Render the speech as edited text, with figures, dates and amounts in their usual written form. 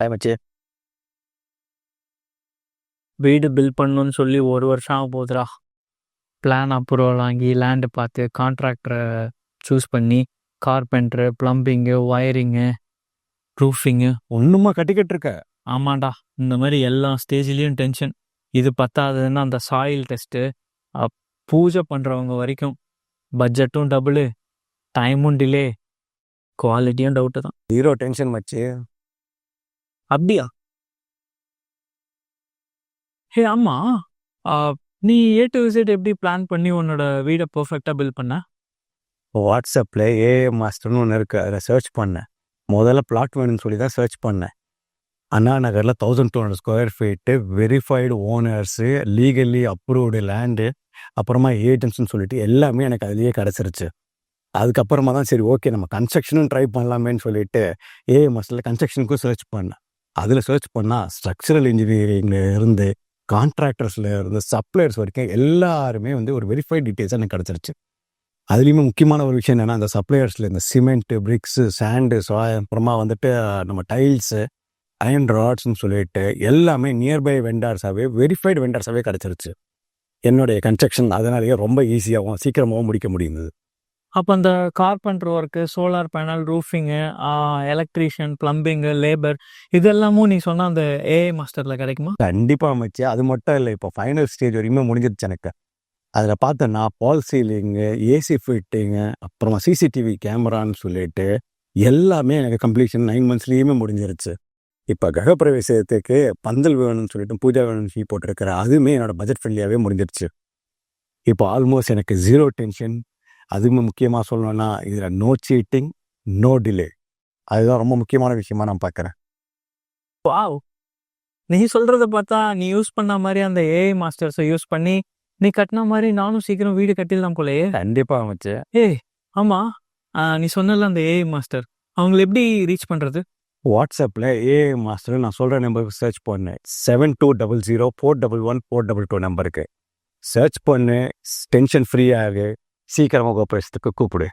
Hi மச்சி. வீடு build பண்ணணும்னு சொல்லி 1 வருஷம் ஆக போகுதுடா. பிளான் அப்ரூவல் வாங்கி லேண்டு பார்த்து கான்ட்ராக்டரை சூஸ் பண்ணி கார்பெண்டரு, ப்ளம்பிங்கு, ஒயரிங்கு, ரூஃபிங்கு ஒன்றுமா கட்டிக்கிட்டு இருக்க? ஆமாண்டா. இந்த மாதிரி எல்லா ஸ்டேஜ்லேயும் டென்ஷன். இது பத்தாதுன்னு அந்த சாயில் டெஸ்ட்டு, பூஜை பண்ணுறவங்க வரைக்கும் பட்ஜெட்டும் டபுளு, டைமும் டிலே, குவாலிட்டியும் டவுட்டு தான். ஜீரோ டென்ஷன் மச்சி. அப்படியா? ஹே ஆமா, நீ A to Z எப்படி பிளான் பண்ணி உன்னோட வீடை பர்ஃபெக்டாக பில்ட் பண்ண? வாட்ஸ்அப்பில் ஏஏ மாஸ்டர்னு ஒன்று இருக்குது, அதில் சர்ச் பண்ணேன். முதல்ல பிளாட் வேணும்னு சொல்லி தான் சர்ச் பண்ணேன். அண்ணா நகரில் 1200 square feet, verified owners, legally approved land, அப்புறமா ஏஜென்ட்ஸ்னு சொல்லிட்டு எல்லாமே எனக்கு அதுலேயே கிடச்சிருச்சு. அதுக்கப்புறமா தான் சரி ஓகே நம்ம கன்ஸ்ட்ரக்ஷனும் ட்ரை பண்ணலாமேன்னு சொல்லிட்டு ஏஏ மாஸ்டரில் கன்ஸ்ட்ரக்ஷனுக்கும் சர்ச் பண்ணேன். அதில் சர்ச் பண்ணால் ஸ்ட்ரக்சரல் இன்ஜினியரிங்கில் இருந்து கான்ட்ராக்டர்ஸில் இருந்து சப்ளையர்ஸ் வரைக்கும் எல்லாருமே வந்து ஒரு வெரிஃபைட் டீட்டெயில்ஸ் எனக்கு கிடச்சிருச்சு. அதுலேயுமே முக்கியமான ஒரு விஷயம் என்னென்னா, அந்த சப்ளையர்ஸில் இந்த சிமெண்ட்டு, பிரிக்ஸு, சாண்டு, அப்புறமா வந்துட்டு நம்ம டைல்ஸு, அயன் ராட்ஸ்ன்னு சொல்லிட்டு எல்லாமே நியர்பை வெண்டார்ஸாகவே வெரிஃபைடு வெண்டார்ஸாகவே கிடச்சிருச்சு. என்னுடைய கன்ஸ்ட்ரக்ஷன் அதனாலேயே ரொம்ப ஈஸியாகவும் சீக்கிரமாகவும் முடிக்க முடியுது. அப்போ அந்த carpenter work, solar panel, roofing, electrician, plumbing, labour இதெல்லாமும் நீ சொன்ன அந்த ஏஐ மாஸ்டரில் கிடைக்குமா? கண்டிப்பாக அமைச்சு. அது மட்டும் இல்லை, இப்போ ஃபைனல் ஸ்டேஜ் வரைக்குமே முடிஞ்சிருச்சு எனக்கு. அதில் பார்த்தோன்னா பால் சீலிங்கு, ஏசி ஃபிட்டிங்கு, அப்புறமா சிசிடிவி கேமரான்னு சொல்லிட்டு எல்லாமே எனக்கு கம்ப்ளீஷன் 9 monthsலேயுமே முடிஞ்சிருச்சு. இப்போ கிரகப்பிரவேசத்துக்கு பந்தல் வேணும்னு சொல்லிட்டு பூஜா வேணும்னு சொல்லி போட்டிருக்கிற அதுவுமே என்னோட பட்ஜெட் ஃப்ரெண்ட்லியாகவே முடிஞ்சிருச்சு. இப்போ ஆல்மோஸ்ட் எனக்கு ஜீரோ டென்ஷன். அதுவுமே முக்கியமாக சொல்லணும்னா இதில் நோ சீட்டிங், நோ டிலே. அதுதான் ரொம்ப முக்கியமான விஷயமா நான் பார்க்குறேன். வாவ்! நீ சொல்கிறத பார்த்தா நீ யூஸ் பண்ண மாதிரி அந்த ஏஐ மாஸ்டர்ஸை யூஸ் பண்ணி நீ கட்டின மாதிரி நானும் சீக்கிரம் வீடு கட்டிடலாம் போலயே. கண்டிப்பாக அமைச்சு. ஆமாம், நீ சொன்னல அந்த ஏஐ மாஸ்டர், அவங்களை எப்படி ரீச் பண்ணுறது? வாட்ஸ்அப்பில் ஏஐ மாஸ்டர் நான் சொல்கிற நம்பருக்கு சர்ச் பண்ணேன். 7200411422 நம்பருக்கு சர்ச் பண்ணு. டென்ஷன் ஃப்ரீயாக சீக்கிரமாக கோபுரத்துக்கு கூப்பிடு.